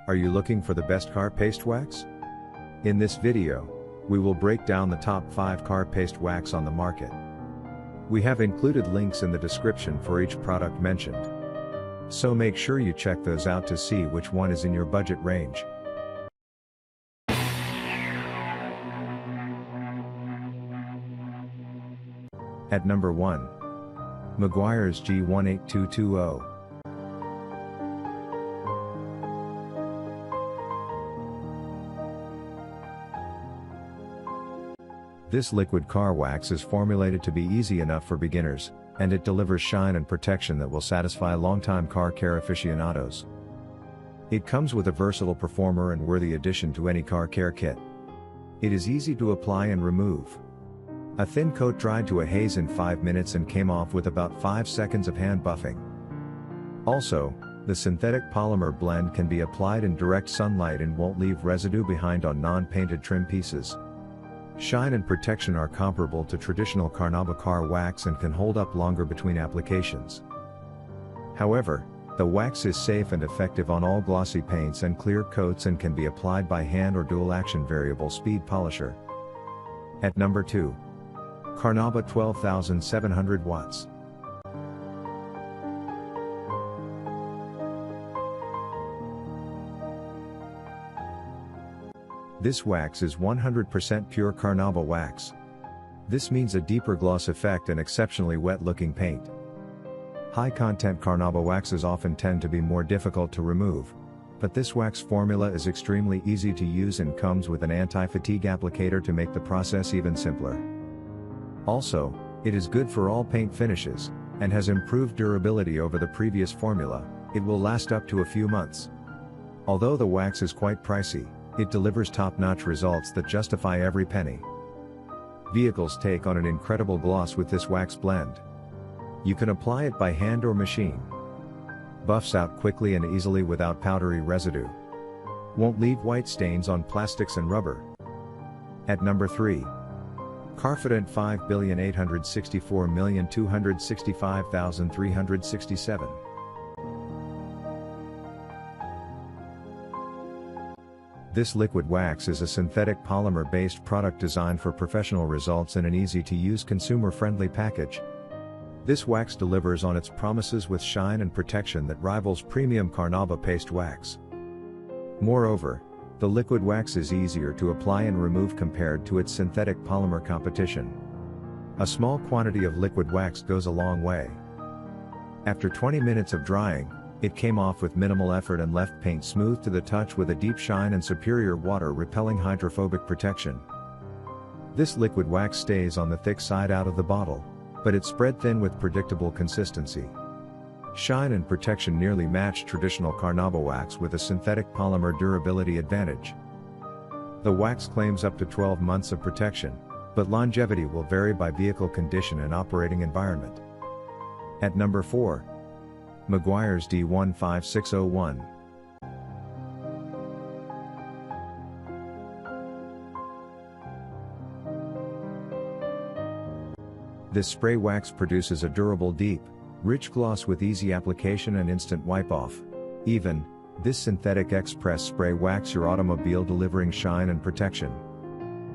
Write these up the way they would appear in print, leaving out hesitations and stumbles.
Are you looking for the best car paste wax? In this video, we will break down the top 5 car paste wax on the market. We have included links in the description for each product mentioned. So make sure you check those out to see which one is in your budget range. At number 1. Meguiar's G18220. This liquid car wax is formulated to be easy enough for beginners, and it delivers shine and protection that will satisfy longtime car care aficionados. It comes with a versatile performer and worthy addition to any car care kit. It is easy to apply and remove. A thin coat dried to a haze in 5 minutes and came off with about 5 seconds of hand buffing. Also, the synthetic polymer blend can be applied in direct sunlight and won't leave residue behind on non-painted trim pieces. Shine and protection are comparable to traditional Carnauba car wax and can hold up longer between applications. However, the wax is safe and effective on all glossy paints and clear coats and can be applied by hand or dual-action variable speed polisher. At number 2. Carnauba 12,700 watts. This wax is 100% pure Carnauba wax. This means a deeper gloss effect and exceptionally wet-looking paint. High-content Carnauba waxes often tend to be more difficult to remove, but this wax formula is extremely easy to use and comes with an anti-fatigue applicator to make the process even simpler. Also, it is good for all paint finishes, and has improved durability over the previous formula. It will last up to a few months. Although the wax is quite pricey, it delivers top-notch results that justify every penny. Vehicles take on an incredible gloss with this wax blend. You can apply it by hand or machine. Buffs out quickly and easily without powdery residue. Won't leave white stains on plastics and rubber. At number 3. Carfidant 5,864,265,367. This liquid wax is a synthetic polymer-based product designed for professional results in an easy-to-use consumer-friendly package. This wax delivers on its promises with shine and protection that rivals premium Carnauba paste wax. Moreover, the liquid wax is easier to apply and remove compared to its synthetic polymer competition. A small quantity of liquid wax goes a long way. After 20 minutes of drying, it came off with minimal effort and left paint smooth to the touch with a deep shine and superior water-repelling hydrophobic protection. This liquid wax stays on the thick side out of the bottle, but it's spread thin with predictable consistency. Shine and protection nearly match traditional Carnauba wax with a synthetic polymer durability advantage. The wax claims up to 12 months of protection, but longevity will vary by vehicle condition and operating environment. At number 4. Meguiar's D15601. This spray wax produces a durable deep, rich gloss with easy application and instant wipe-off. Even, this synthetic express spray wax your automobile delivering shine and protection.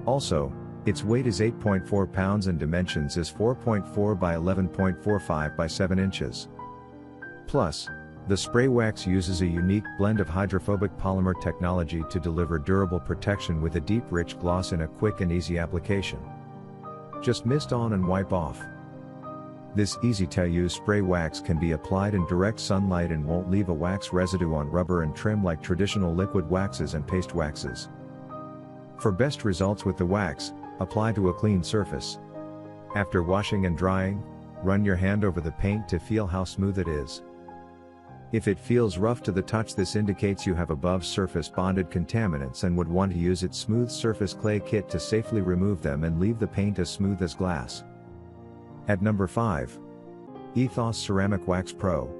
Also, its weight is 8.4 pounds and dimensions is 4.4 by 11.45 by 7 inches. Plus, the spray wax uses a unique blend of hydrophobic polymer technology to deliver durable protection with a deep rich gloss in a quick and easy application. Just mist on and wipe off. This easy-to-use spray wax can be applied in direct sunlight and won't leave a wax residue on rubber and trim like traditional liquid waxes and paste waxes. For best results with the wax, apply to a clean surface. After washing and drying, run your hand over the paint to feel how smooth it is. If it feels rough to the touch, this indicates you have above surface bonded contaminants and would want to use its smooth surface clay kit to safely remove them and leave the paint as smooth as glass. At number 5. Ethos Ceramic Wax Pro.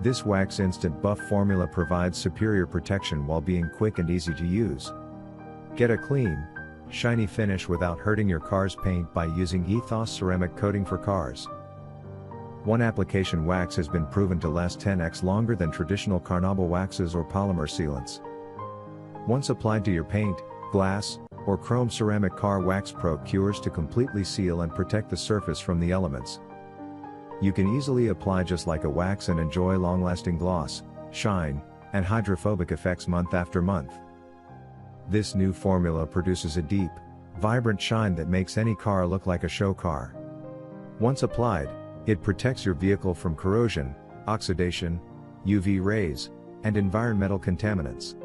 This wax instant buff formula provides superior protection while being quick and easy to use. Get a clean, shiny finish without hurting your car's paint by using Ethos ceramic coating for cars. One application wax has been proven to last 10x longer than traditional Carnauba waxes or polymer sealants. Once applied to your paint, glass, or chrome ceramic car wax procures to completely seal and protect the surface from the elements. You can easily apply just like a wax and enjoy long-lasting gloss, shine, and hydrophobic effects month after month. This new formula produces a deep, vibrant shine that makes any car look like a show car. Once applied, it protects your vehicle from corrosion, oxidation, UV rays, and environmental contaminants.